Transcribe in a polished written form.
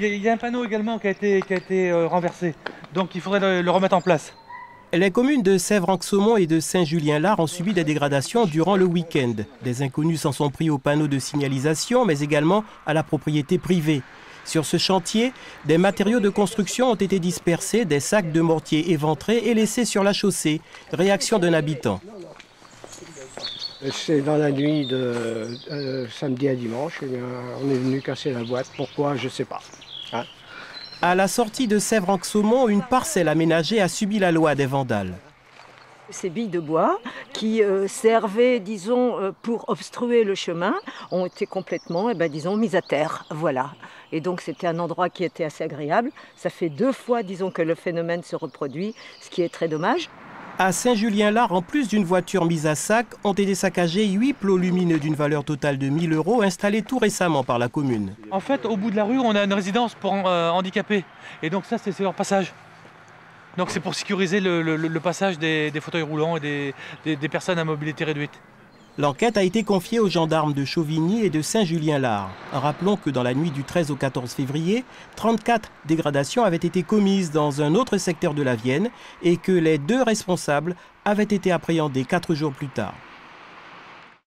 Il y a un panneau également qui a été renversé, donc il faudrait le remettre en place. Les communes de Sèvres-en-Saumon et de Saint-Julien-Lard ont subi des dégradations durant le week-end. Des inconnus s'en sont pris aux panneaux de signalisation, mais également à la propriété privée. Sur ce chantier, des matériaux de construction ont été dispersés, des sacs de mortier éventrés et laissés sur la chaussée. Réaction d'un habitant. C'est dans la nuit de samedi à dimanche. On est venu casser la boîte. Pourquoi, je ne sais pas. Hein? À la sortie de Sèvres-en-Saumon, une parcelle aménagée a subi la loi des vandales. Ces billes de bois qui servaient, disons, pour obstruer le chemin, ont été complètement, disons, mises à terre. Voilà. Et donc c'était un endroit qui était assez agréable. Ça fait 2 fois, disons, que le phénomène se reproduit, ce qui est très dommage. À Saint-Julien-Lard, en plus d'une voiture mise à sac, ont été saccagés 8 plots lumineux d'une valeur totale de 1 000 € installés tout récemment par la commune. En fait, au bout de la rue, on a une résidence pour handicapés. Et donc ça, c'est leur passage. Donc c'est pour sécuriser le passage des fauteuils roulants et des personnes à mobilité réduite. L'enquête a été confiée aux gendarmes de Chauvigny et de Saint-Julien-Lard. Rappelons que dans la nuit du 13 au 14 février, 34 dégradations avaient été commises dans un autre secteur de la Vienne et que les 2 responsables avaient été appréhendés 4 jours plus tard.